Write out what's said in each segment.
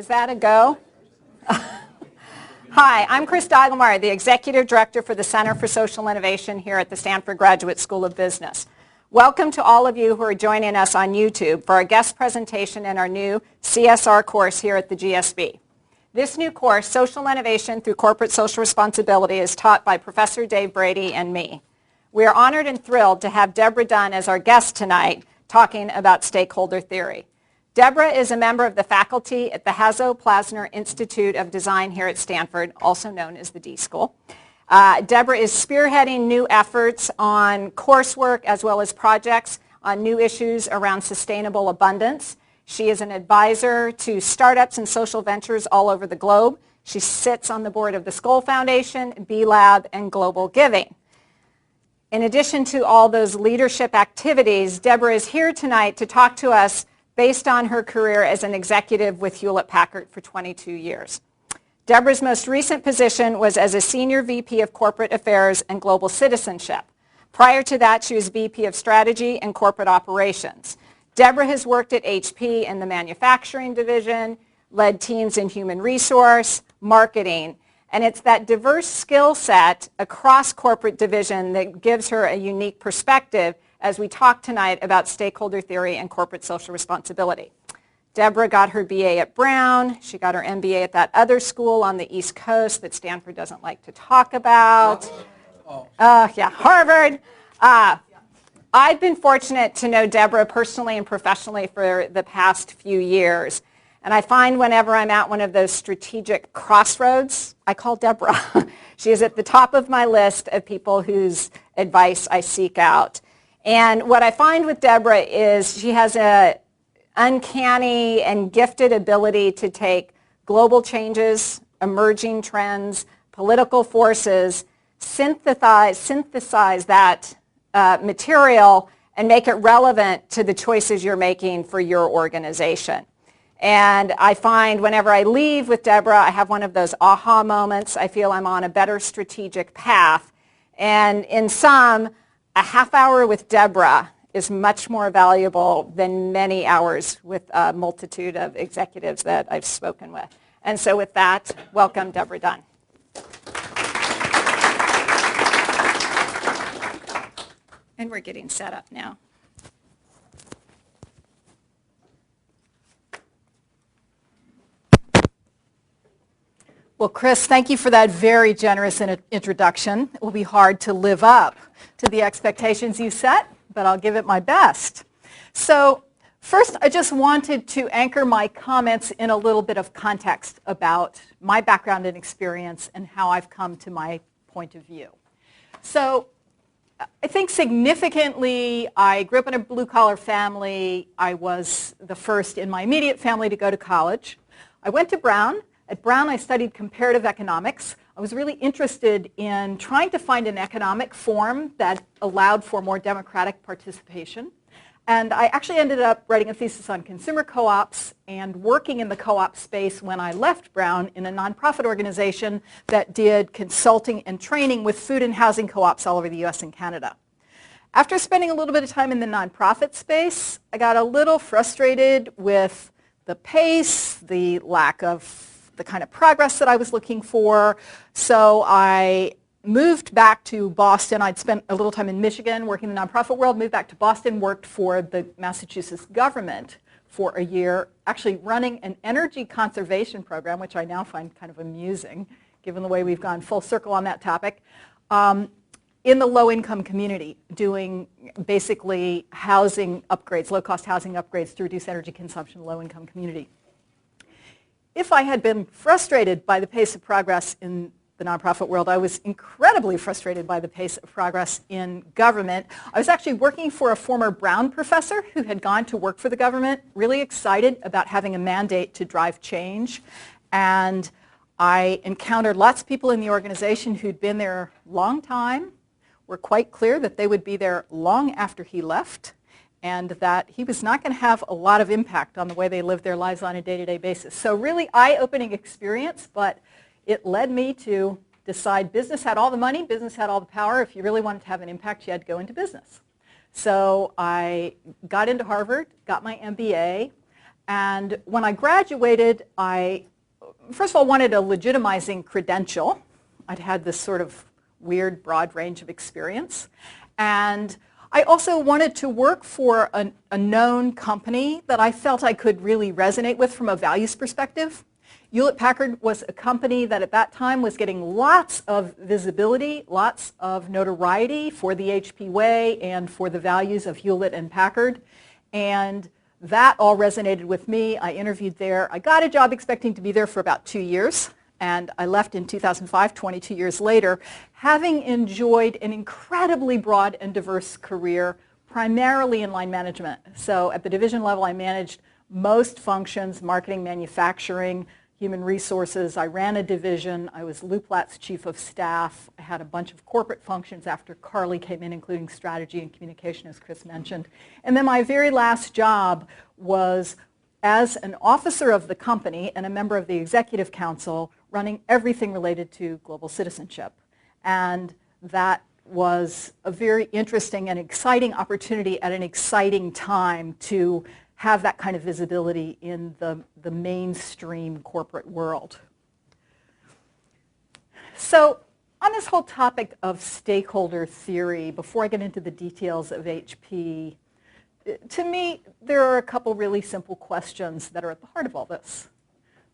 Was that a go? Hi, I'm Chris Deigelmeyer, the Executive Director for the Center for Social Innovation here at the Stanford Graduate School of Business. Welcome to all of you who are joining us on YouTube for our guest presentation in our new CSR course here at the GSB. This new course, Social Innovation Through Corporate Social Responsibility, is taught by Professor Dave Brady and me. We are honored and thrilled to have Debra Dunn as our guest tonight talking about stakeholder theory. Debra is a member of the faculty at the Hasso-Plattner Institute of Design here at Stanford, also known as the D School. Debra is spearheading new efforts on coursework as well as projects on new issues around sustainable abundance. She is an advisor to startups and social ventures all over the globe. She sits on the board of the Skoll Foundation, B-Lab, and Global Giving. In addition to all those leadership activities, Debra is here tonight to talk to us based on her career as an executive with Hewlett Packard for 22 years. Debra's most recent position was as a Senior VP of Corporate Affairs and Global Citizenship. Prior to that, she was VP of Strategy and Corporate Operations. Debra has worked at HP in the manufacturing division, led teams in human resource, marketing, and it's that diverse skill set across corporate division that gives her a unique perspective as we talk tonight about stakeholder theory and corporate social responsibility. Debra got her BA at Brown. She got her MBA at that other school on the East Coast that Stanford doesn't like to talk about. Harvard. I've been fortunate to know Debra personally and professionally for the past few years. And I find whenever I'm at one of those strategic crossroads, I call Debra. She is at the top of my list of people whose advice I seek out. And what I find with Debra is she has an uncanny and gifted ability to take global changes, emerging trends, political forces, synthesize that material and make it relevant to the choices you're making for your organization. And I find whenever I leave with Debra, I have one of those aha moments. I feel I'm on a better strategic path. And in sum, a half hour with Debra is much more valuable than many hours with a multitude of executives that I've spoken with. And so with that, welcome Debra Dunn. And we're getting set up now. Well, Chris, thank you for that very generous introduction. It will be hard to live up to the expectations you set, but I'll give it my best. So first, I just wanted to anchor my comments in a little bit of context about my background and experience and how I've come to my point of view. So I think significantly, I grew up in a blue-collar family. I was the first in my immediate family to go to college. I went to Brown. At Brown, I studied comparative economics. I was really interested in trying to find an economic form that allowed for more democratic participation. And I actually ended up writing a thesis on consumer co-ops and working in the co-op space when I left Brown in a nonprofit organization that did consulting and training with food and housing co-ops all over the US and Canada. After spending a little bit of time in the nonprofit space, I got a little frustrated with the pace, the lack of the kind of progress that I was looking for. So I moved back to Boston. I'd spent a little time in Michigan working in the nonprofit world, moved back to Boston, worked for the Massachusetts government for a year, actually running an energy conservation program, which I now find kind of amusing, given the way we've gone full circle on that topic, in the low-income community, doing basically housing upgrades, low-cost housing upgrades to reduce energy consumption in the low-income community. If I had been frustrated by the pace of progress in the nonprofit world, I was incredibly frustrated by the pace of progress in government. I was actually working for a former Brown professor who had gone to work for the government, really excited about having a mandate to drive change. And I encountered lots of people in the organization who'd been there a long time, were quite clear that they would be there long after he left, and that he was not going to have a lot of impact on the way they lived their lives on a day-to-day basis. So really eye-opening experience, but it led me to decide business had all the money, business had all the power. If you really wanted to have an impact, you had to go into business. So I got into Harvard, got my MBA, And when I graduated, I first of all wanted a legitimizing credential. I'd had this sort of weird, broad range of experience. And I also wanted to work for a known company that I felt I could really resonate with from a values perspective. Hewlett Packard was a company that at that time was getting lots of visibility, lots of notoriety for the HP way and for the values of Hewlett and Packard. And that all resonated with me. I interviewed there. I got a job expecting to be there for about 2 years. And I left in 2005, 22 years later, having enjoyed an incredibly broad and diverse career, primarily in line management. So at the division level, I managed most functions, marketing, manufacturing, human resources. I ran a division. I was Lou Platt's chief of staff. I had a bunch of corporate functions after Carly came in, including strategy and communication, as Chris mentioned. And then my very last job was as an officer of the company and a member of the executive council, running everything related to global citizenship. And that was a very interesting and exciting opportunity at an exciting time to have that kind of visibility in the mainstream corporate world. So on this whole topic of stakeholder theory, before I get into the details of HP, to me, there are a couple really simple questions that are at the heart of all this.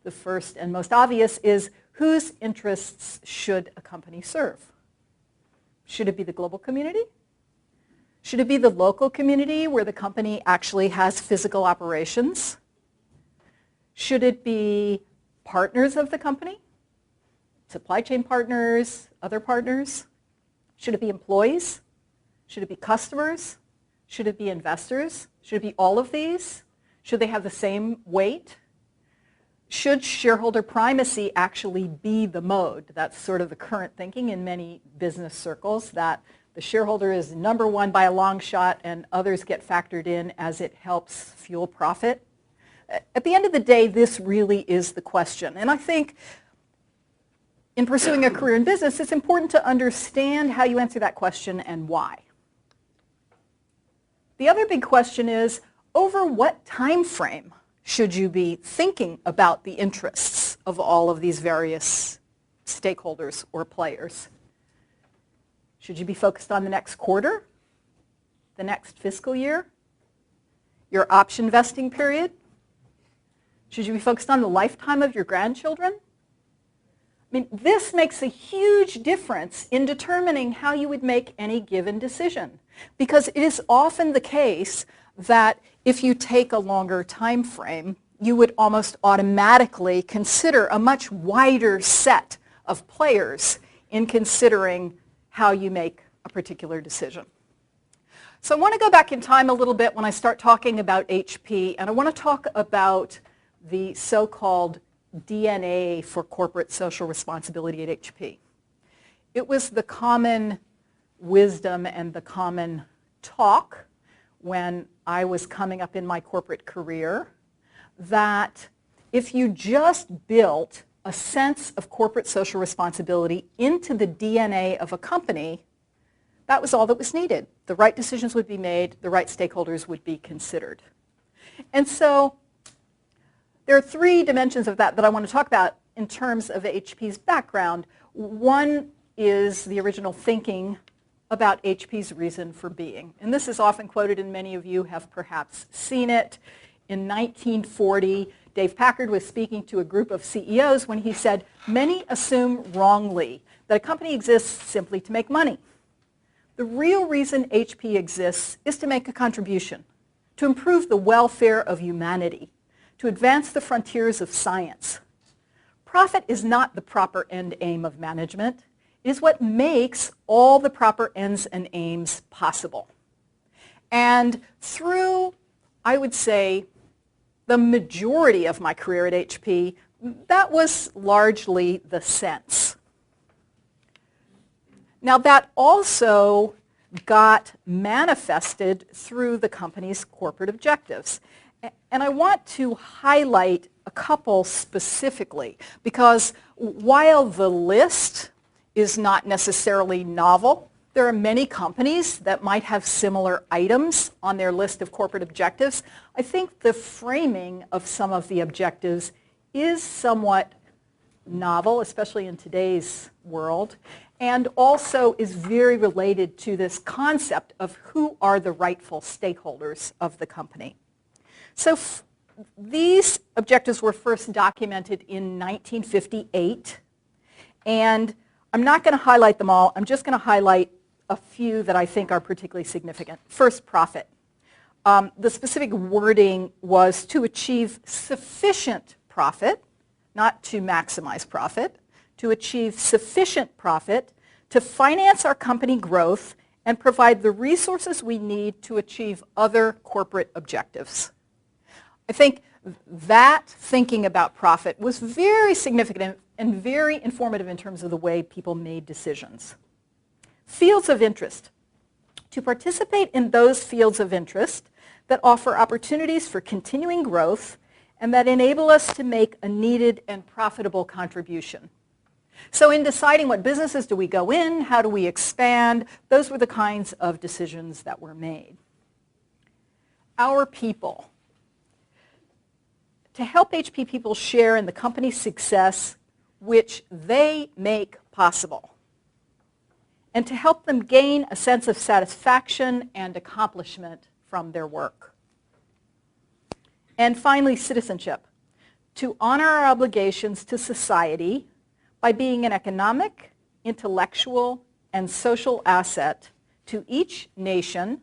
The first and most obvious is, whose interests should a company serve? Should it be the global community? Should it be the local community where the company actually has physical operations? Should it be partners of the company? Supply chain partners, other partners? Should it be employees? Should it be customers? Should it be investors? Should it be all of these? Should they have the same weight? Should shareholder primacy actually be the mode? That's sort of the current thinking in many business circles, that the shareholder is number one by a long shot and others get factored in as it helps fuel profit. At the end of the day, this really is the question. And I think in pursuing a career in business, it's important to understand how you answer that question and why. The other big question is, over what time frame should you be thinking about the interests of all of these various stakeholders or players? Should you be focused on the next quarter, the next fiscal year, your option vesting period? Should you be focused on the lifetime of your grandchildren? I mean, this makes a huge difference in determining how you would make any given decision, because it is often the case that if you take a longer time frame, you would almost automatically consider a much wider set of players in considering how you make a particular decision. So I want to go back in time a little bit when I start talking about HP, and I want to talk about the so-called DNA for corporate social responsibility at HP. It was the common wisdom and the common talk when I was coming up in my corporate career that if you just built a sense of corporate social responsibility into the DNA of a company, that was all that was needed. The right decisions would be made, the right stakeholders would be considered. And so there are three dimensions of that I want to talk about in terms of HP's background. One is the original thinking about HP's reason for being. And this is often quoted, and many of you have perhaps seen it. In 1940, Dave Packard was speaking to a group of CEOs when he said, "Many assume wrongly that a company exists simply to make money. The real reason HP exists is to make a contribution, to improve the welfare of humanity, to advance the frontiers of science. Profit is not the proper end aim of management. It is what makes all the proper ends and aims possible." And through, I would say, the majority of my career at HP, that was largely the sense. Now that also got manifested through the company's corporate objectives. And I want to highlight a couple specifically, because while the list is not necessarily novel, There are many companies that might have similar items on their list of corporate objectives. I think the framing of some of the objectives is somewhat novel, especially in today's world, and also is very related to this concept of who are the rightful stakeholders of the company. So these objectives were first documented in 1958, and I'm not going to highlight them all. I'm just going to highlight a few that I think are particularly significant. First, profit. The specific wording was to achieve sufficient profit, not to maximize profit, to achieve sufficient profit to finance our company growth and provide the resources we need to achieve other corporate objectives. I think that thinking about profit was very significant and very informative in terms of the way people made decisions. Fields of interest. To participate in those fields of interest that offer opportunities for continuing growth and that enable us to make a needed and profitable contribution. So in deciding what businesses do we go in, how do we expand, those were the kinds of decisions that were made. Our people. To help HP people share in the company's success, which they make possible, and to help them gain a sense of satisfaction and accomplishment from their work. And finally, citizenship. To honor our obligations to society by being an economic, intellectual, and social asset to each nation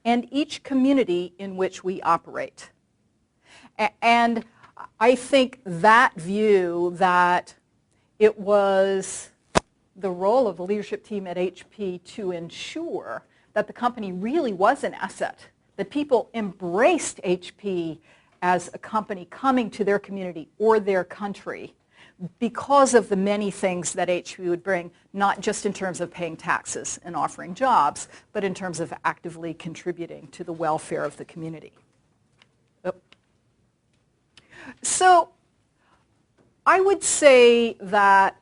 and each community in which we operate. And I think that view that it was the role of the leadership team at HP to ensure that the company really was an asset, that people embraced HP as a company coming to their community or their country because of the many things that HP would bring, not just in terms of paying taxes and offering jobs, but in terms of actively contributing to the welfare of the community. So I would say that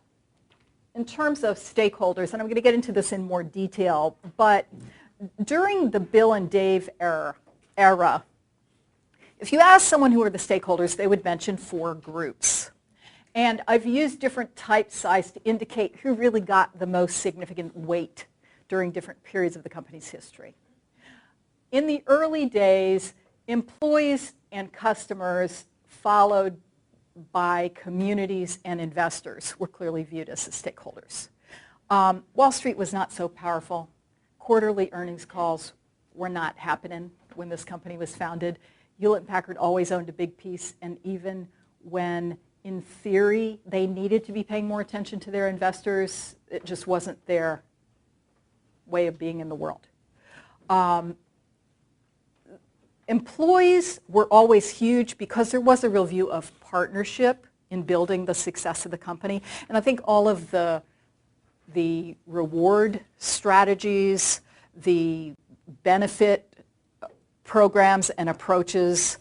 in terms of stakeholders, and I'm going to get into this in more detail, but during the Bill and Dave era, if you ask someone who are the stakeholders, they would mention 4 groups. And I've used different type size to indicate who really got the most significant weight during different periods of the company's history. In the early days, employees and customers followed by communities and investors were clearly viewed as the stakeholders. Wall Street was not so powerful. Quarterly earnings calls were not happening when this company was founded. Hewlett Packard always owned a big piece, and even when in theory they needed to be paying more attention to their investors, it just wasn't their way of being in the world. Employees were always huge because there was a real view of partnership in building the success of the company. And I think all of the reward strategies, the benefit programs and approaches,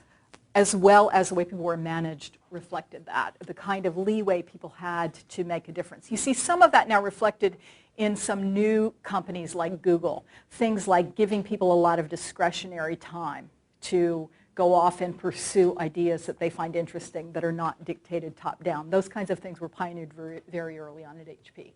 as well as the way people were managed, reflected that, the kind of leeway people had to make a difference. You see some of that now reflected in some new companies like Google, things like giving people a lot of discretionary time to go off and pursue ideas that they find interesting that are not dictated top-down. Those kinds of things were pioneered very, very early on at HP.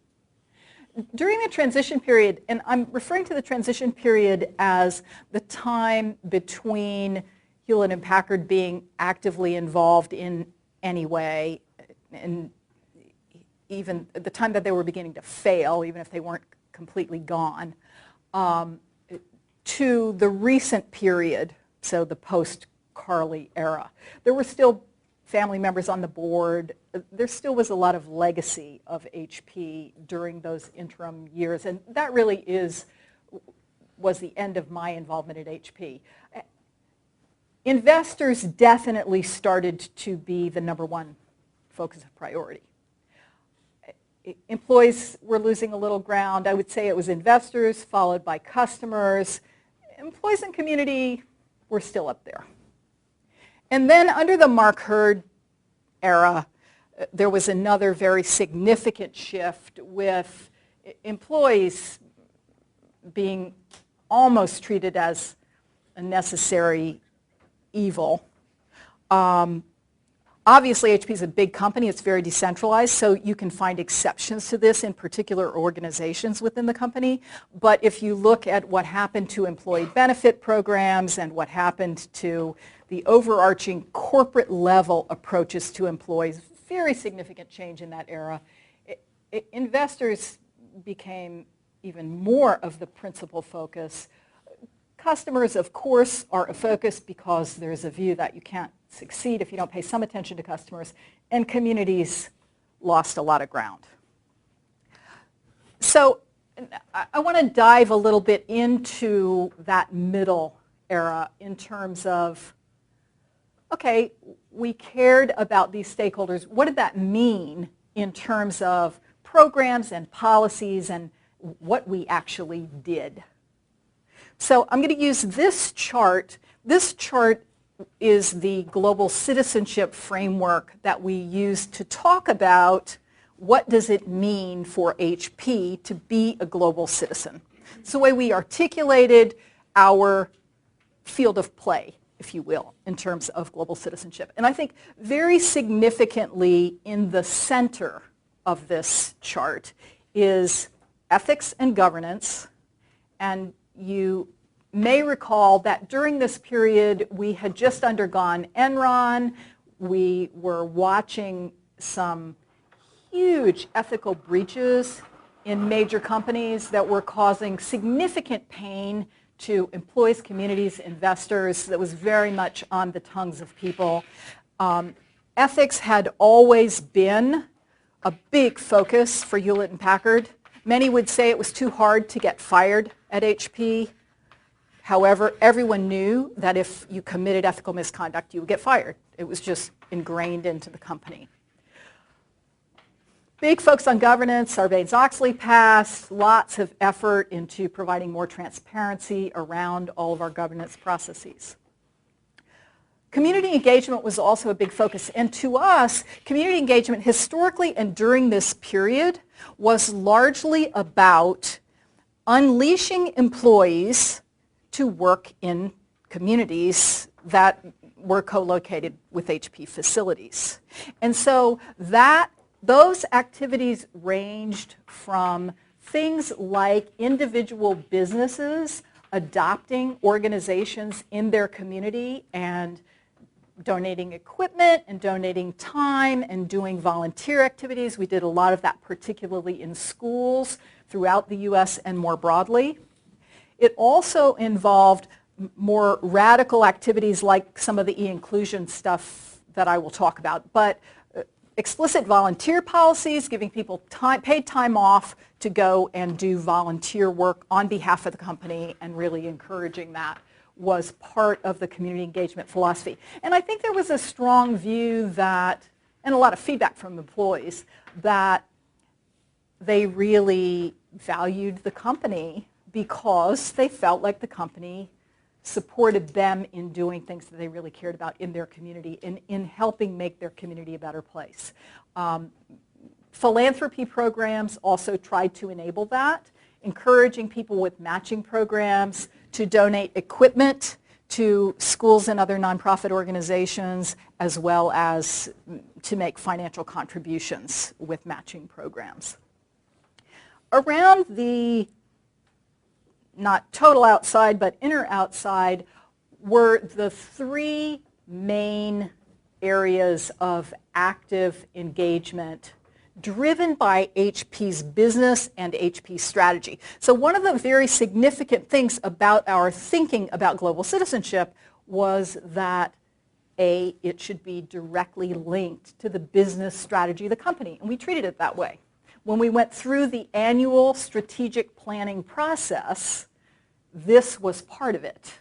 During the transition period, and I'm referring to the transition period as the time between Hewlett and Packard being actively involved in any way, and even the time that they were beginning to fail, even if they weren't completely gone, to the recent period, so the post-Carly era. There were still family members on the board. There still was a lot of legacy of HP during those interim years, and that really was the end of my involvement at HP. Investors definitely started to be the #1 focus of priority. Employees were losing a little ground. I would say it was investors followed by customers. Employees and community were still up there. And then under the Mark Hurd era, there was another very significant shift with employees being almost treated as a necessary evil. Obviously, HP is a big company. It's very decentralized, so you can find exceptions to this in particular organizations within the company. But if you look at what happened to employee benefit programs and what happened to the overarching corporate level approaches to employees, very significant change in that era. Investors became even more of the principal focus. Customers, of course, are a focus because there's a view that you can't succeed if you don't pay some attention to customers, and communities lost a lot of ground. So I want to dive a little bit into that middle era in terms of, okay, we cared about these stakeholders. What did that mean in terms of programs and policies and what we actually did? So I'm going to use this chart. This chart is the global citizenship framework that we use to talk about what does it mean for HP to be a global citizen. It's the way we articulated our field of play, if you will, in terms of global citizenship. And I think very significantly in the center of this chart is ethics and governance. And you may recall that during this period we had just undergone Enron. We were watching some huge ethical breaches in major companies that were causing significant pain to employees, communities, investors. That was very much on the tongues of people. Ethics had always been a big focus for Hewlett Packard. Many would say it was too hard to get fired at HP. However, everyone knew that if you committed ethical misconduct, you would get fired. It was just ingrained into the company. Big focus on governance. Sarbanes-Oxley passed. Lots of effort into providing more transparency around all of our governance processes. Community engagement was also a big focus. And to us, community engagement historically and during this period was largely about unleashing employees to work in communities that were co-located with HP facilities. And so those activities ranged from things like individual businesses adopting organizations in their community and donating equipment and donating time and doing volunteer activities. We did a lot of that, particularly in schools throughout the U.S. and more broadly. It also involved more radical activities like some of the e-inclusion stuff that I will talk about, but explicit volunteer policies, giving people paid time off to go and do volunteer work on behalf of the company and really encouraging that was part of the community engagement philosophy. And I think there was a strong view that, and a lot of feedback from employees, that they really valued the company because they felt like the company supported them in doing things that they really cared about in their community, in helping make their community a better place. Philanthropy programs also tried to enable that, encouraging people with matching programs to donate equipment to schools and other nonprofit organizations, as well as to make financial contributions with matching programs. Around the not total outside, but inner outside, were the three main areas of active engagement driven by HP's business and HP's strategy. So one of the very significant things about our thinking about global citizenship was that it should be directly linked to the business strategy of the company, and we treated it that way. When we went through the annual strategic planning process, this was part of it.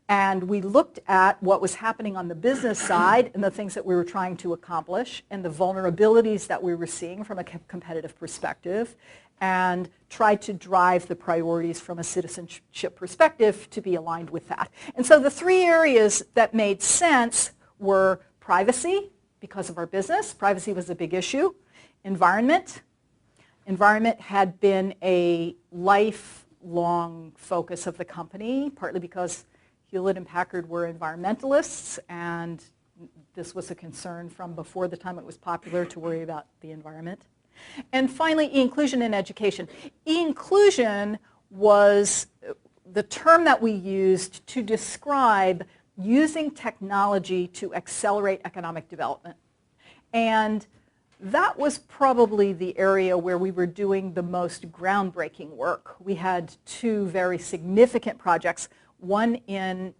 And we looked at what was happening on the business side and the things that we were trying to accomplish and the vulnerabilities that we were seeing from a competitive perspective, and tried to drive the priorities from a citizenship perspective to be aligned with that. And so the three areas that made sense were privacy, because of our business. Privacy was a big issue. Environment. Environment had been a life long focus of the company, partly because Hewlett and Packard were environmentalists, and this was a concern from before the time it was popular to worry about the environment. And finally, inclusion in education. Inclusion was the term that we used to describe using technology to accelerate economic development. And that was probably the area where we were doing the most groundbreaking work. We had two very significant projects, one in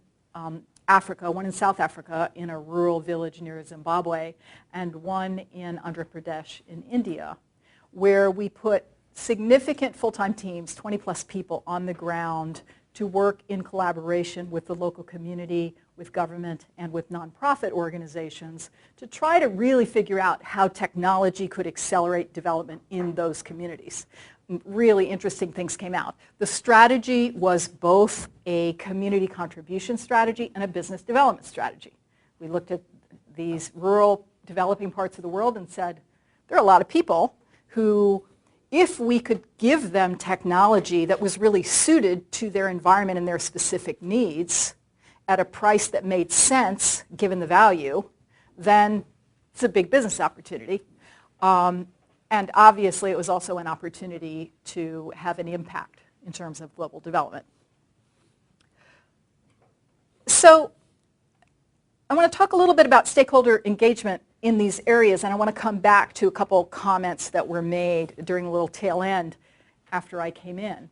Africa, one in South Africa in a rural village near Zimbabwe, and one in Andhra Pradesh in India, where we put significant full-time teams, 20 plus people on the ground to work in collaboration with the local community, with government, and with nonprofit organizations to try to really figure out how technology could accelerate development in those communities. Really interesting things came out. The strategy was both a community contribution strategy and a business development strategy. We looked at these rural developing parts of the world and said, there are a lot of people who, if we could give them technology that was really suited to their environment and their specific needs at a price that made sense given the value, then it's a big business opportunity. And obviously it was also an opportunity to have an impact in terms of global development. So I want to talk a little bit about stakeholder engagement in these areas, and I want to come back to a couple comments that were made during a little tail end after I came in.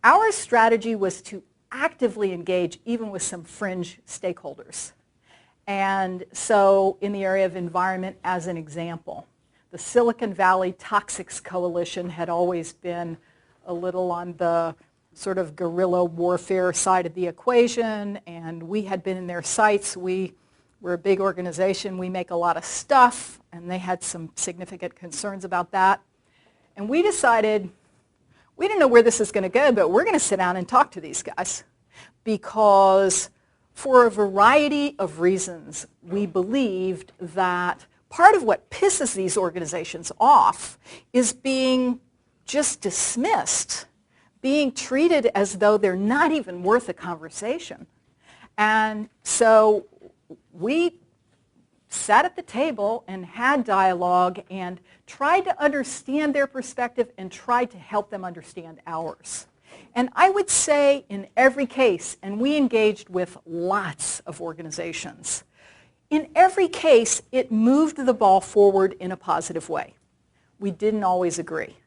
Our strategy was to actively engage even with some fringe stakeholders. And so in the area of environment, as an example, the Silicon Valley Toxics Coalition had always been a little on the sort of guerrilla warfare side of the equation, and we had been in their sites. We're a big organization. We make a lot of stuff, and they had some significant concerns about that. And we decided, we didn't know where this is going to go, but we're going to sit down and talk to these guys, because for a variety of reasons, we believed that part of what pisses these organizations off is being just dismissed, being treated as though they're not even worth a conversation. And so we sat at the table and had dialogue and tried to understand their perspective and tried to help them understand ours. And I would say in every case, and we engaged with lots of organizations, in every case, it moved the ball forward in a positive way. We didn't always agree,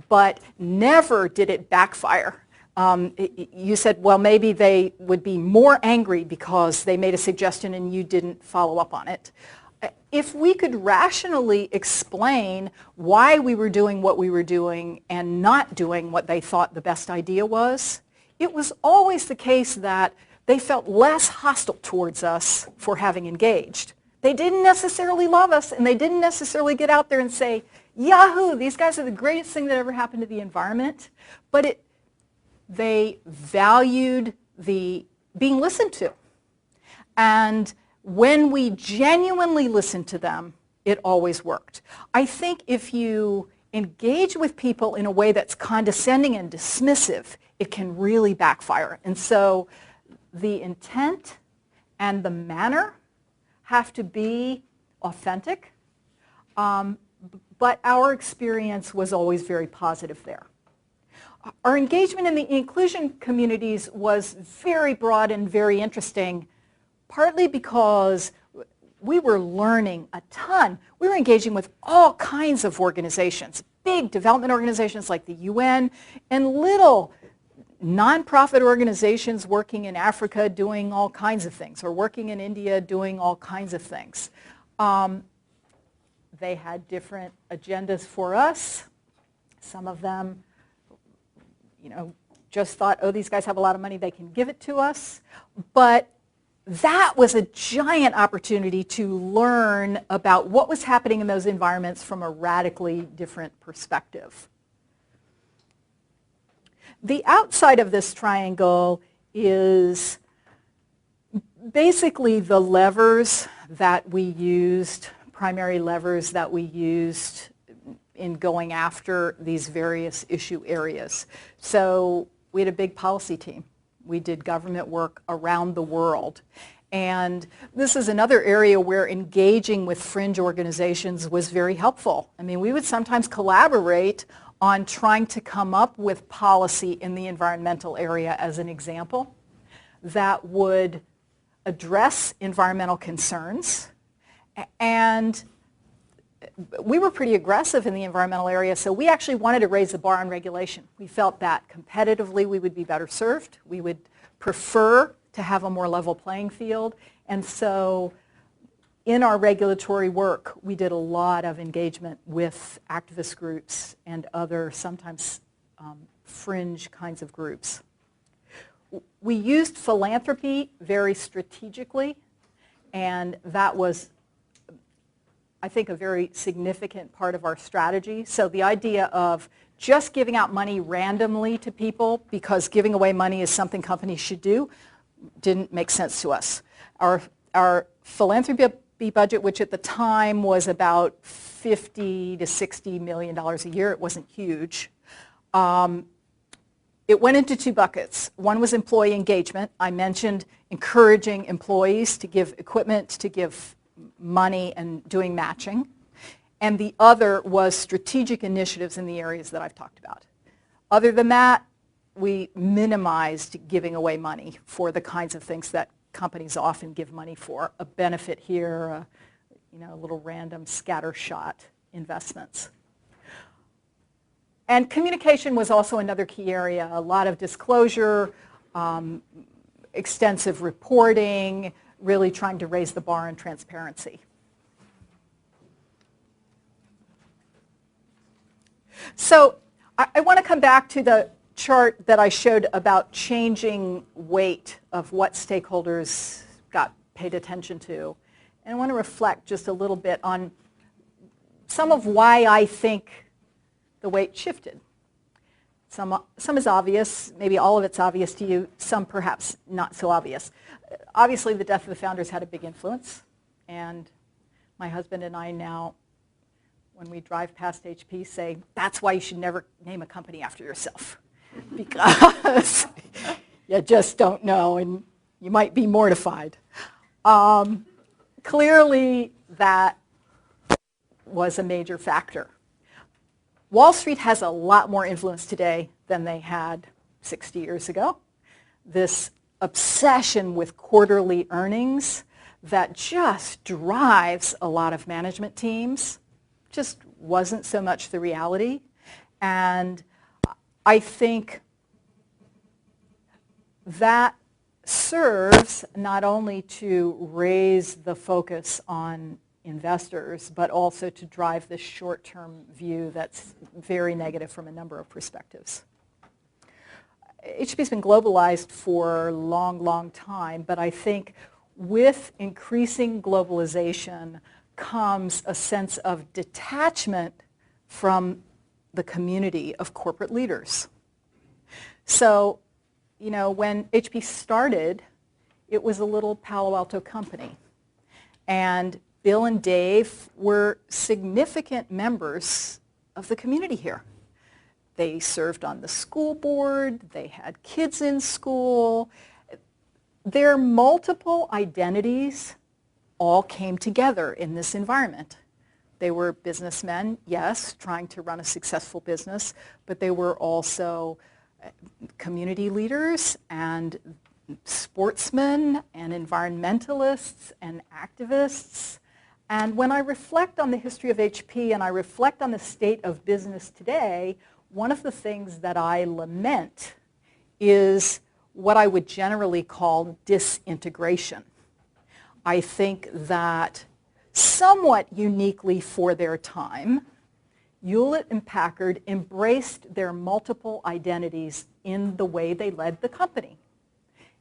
but never did it backfire. You said, well, maybe they would be more angry because they made a suggestion and you didn't follow up on it. If we could rationally explain why we were doing what we were doing and not doing what they thought the best idea was, it was always the case that they felt less hostile towards us for having engaged. They didn't necessarily love us, and they didn't necessarily get out there and say, Yahoo, these guys are the greatest thing that ever happened to the environment. But they valued the being listened to. And when we genuinely listened to them, it always worked. I think if you engage with people in a way that's condescending and dismissive, it can really backfire. And so the intent and the manner have to be authentic, but our experience was always very positive there. Our engagement in the inclusion communities was very broad and very interesting, partly because we were learning a ton. We were engaging with all kinds of organizations, big development organizations like the UN, and little nonprofit organizations working in Africa doing all kinds of things, or working in India doing all kinds of things. They had different agendas for us. Some of them, just thought, oh, these guys have a lot of money, they can give it to us. But that was a giant opportunity to learn about what was happening in those environments from a radically different perspective. The outside of this triangle is basically the levers that we used, primary levers that we used in going after these various issue areas. So we had a big policy team. We did government work around the world. And this is another area where engaging with fringe organizations was very helpful. I mean, we would sometimes collaborate on trying to come up with policy in the environmental area, as an example, that would address environmental concerns. And we were pretty aggressive in the environmental area, so we actually wanted to raise the bar on regulation. We felt that competitively we would be better served. We would prefer to have a more level playing field. And so in our regulatory work, we did a lot of engagement with activist groups and other sometimes fringe kinds of groups. We used philanthropy very strategically, and that was, I think, a very significant part of our strategy. So the idea of just giving out money randomly to people because giving away money is something companies should do didn't make sense to us. Our philanthropy budget, which at the time was about $50 to $60 million a year, it wasn't huge. It went into two buckets. One was employee engagement. I mentioned encouraging employees to give equipment, to give money, and doing matching. And the other was strategic initiatives in the areas that I've talked about. Other than that, we minimized giving away money for the kinds of things that companies often give money for, a benefit here, a little random scattershot investments. And communication was also another key area, a lot of disclosure, extensive reporting, really trying to raise the bar on transparency. So I want to come back to the chart that I showed about changing weight of what stakeholders got paid attention to. And I want to reflect just a little bit on some of why I think the weight shifted. Some is obvious, maybe all of it's obvious to you, some perhaps not so obvious. Obviously the death of the founders had a big influence, and my husband and I now, when we drive past HP, say, that's why you should never name a company after yourself. Because you just don't know, and you might be mortified. Clearly, that was a major factor. Wall Street has a lot more influence today than they had 60 years ago. This obsession with quarterly earnings that just drives a lot of management teams just wasn't so much the reality. And I think that serves not only to raise the focus on investors, but also to drive this short-term view that's very negative from a number of perspectives. HP's been globalized for a long, long time, but I think with increasing globalization comes a sense of detachment from the community of corporate leaders. So, when HP started, it was a little Palo Alto company. And Bill and Dave were significant members of the community here. They served on the school board, they had kids in school. Their multiple identities all came together in this environment. They were businessmen, yes, trying to run a successful business, but they were also community leaders and sportsmen and environmentalists and activists. And when I reflect on the history of HP and I reflect on the state of business today, one of the things that I lament is what I would generally call disintegration. I think that somewhat uniquely for their time, Hewlett and Packard embraced their multiple identities in the way they led the company.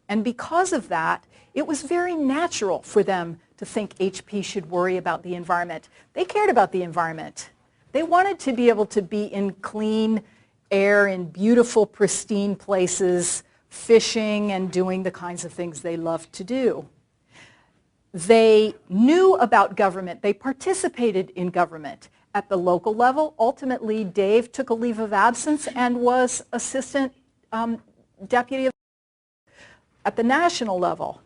And because of that, it was very natural for them to think HP should worry about the environment. They cared about the environment. They wanted to be able to be in clean air, in beautiful, pristine places, fishing and doing the kinds of things they loved to do. They knew about government. They participated in government. at the local level. Ultimately, Dave took a leave of absence and was assistant deputy at the national level.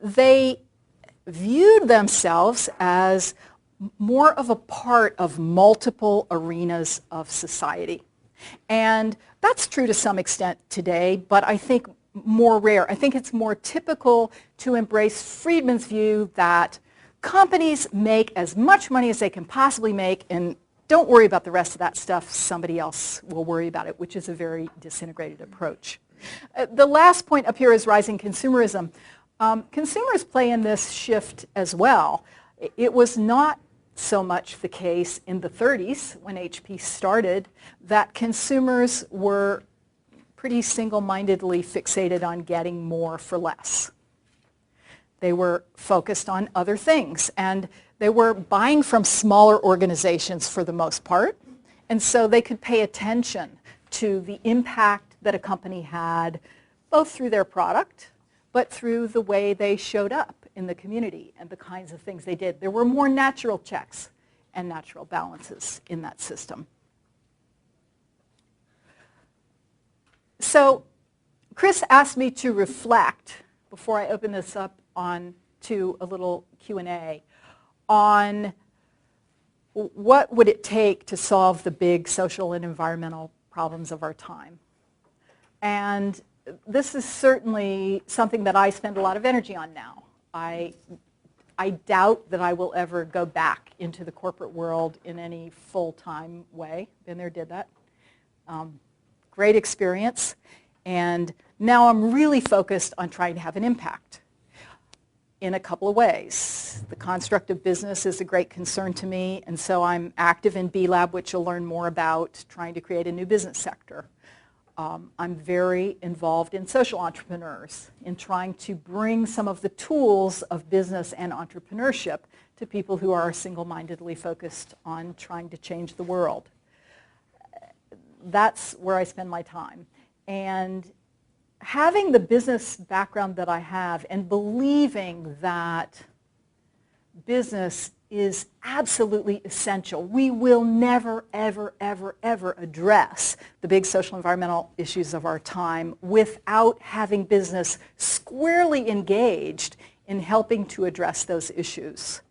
They viewed themselves as more of a part of multiple arenas of society. And that's true to some extent today, but I think more rare. I think it's more typical to embrace Friedman's view that companies make as much money as they can possibly make and don't worry about the rest of that stuff. Somebody else will worry about it, which is a very disintegrated approach. The last point up here is rising consumerism. Consumers play in this shift as well. It was not so much the case in the 30s when HP started that consumers were pretty single-mindedly fixated on getting more for less. They were focused on other things, and they were buying from smaller organizations for the most part, and so they could pay attention to the impact that a company had, both through their product, but through the way they showed up in the community and the kinds of things they did. There were more natural checks and natural balances in that system. So Chris asked me to reflect, before I open this up to a little Q&A, on what would it take to solve the big social and environmental problems of our time. And this is certainly something that I spend a lot of energy on now. I doubt that I will ever go back into the corporate world in any full-time way. Been there, did that. Great experience. And now I'm really focused on trying to have an impact in a couple of ways. The construct of business is a great concern to me, and so I'm active in B-Lab, which you'll learn more about, trying to create a new business sector. I'm very involved in social entrepreneurs, in trying to bring some of the tools of business and entrepreneurship to people who are single-mindedly focused on trying to change the world. That's where I spend my time. And having the business background that I have and believing that business is absolutely essential. We will never, ever, ever, ever address the big social environmental issues of our time without having business squarely engaged in helping to address those issues.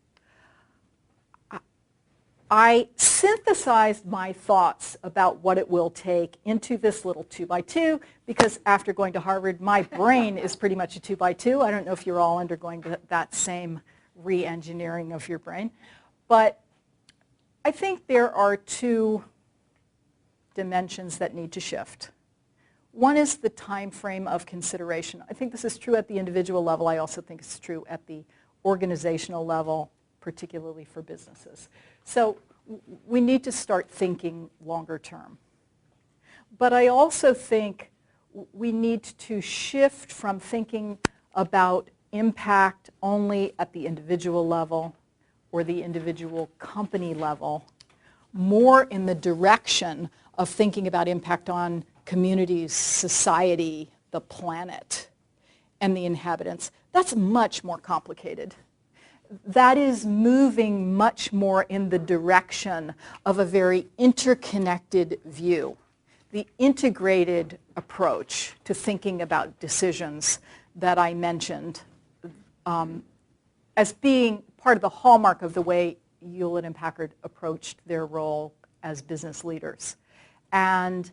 I synthesized my thoughts about what it will take into this little 2x2 because after going to Harvard, my brain is pretty much a 2x2. I don't know if you're all undergoing that same re-engineering of your brain. But I think there are two dimensions that need to shift. One is the time frame of consideration. I think this is true at the individual level. I also think it's true at the organizational level, particularly for businesses. So we need to start thinking longer term. But I also think we need to shift from thinking about impact only at the individual level or the individual company level, more in the direction of thinking about impact on communities, society, the planet, and the inhabitants. That's much more complicated. That is moving much more in the direction of a very interconnected view, the integrated approach to thinking about decisions that I mentioned as being part of the hallmark of the way Hewlett Packard approached their role as business leaders. And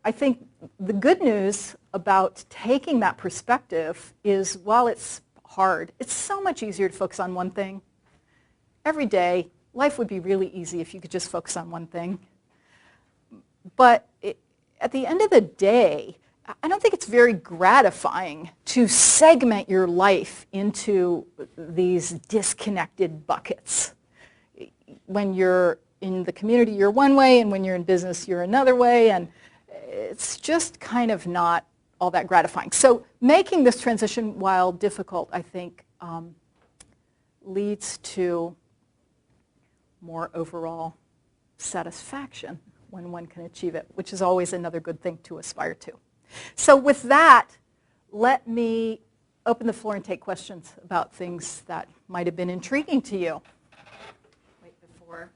I think the good news about taking that perspective is while it's hard, it's so much easier to focus on one thing. Every day, life would be really easy if you could just focus on one thing. But at the end of the day, I don't think it's very gratifying to segment your life into these disconnected buckets. When you're in the community, you're one way, and when you're in business, you're another way, and it's just kind of not all that gratifying. So making this transition, while difficult, I think leads to more overall satisfaction when one can achieve it, which is always another good thing to aspire to. So with that, let me open the floor and take questions about things that might have been intriguing to you. Wait, before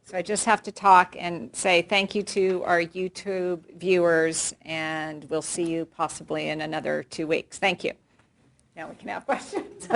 So I just have to talk and say thank you to our YouTube viewers, and we'll see you possibly in another 2 weeks. Thank you. Now we can have questions.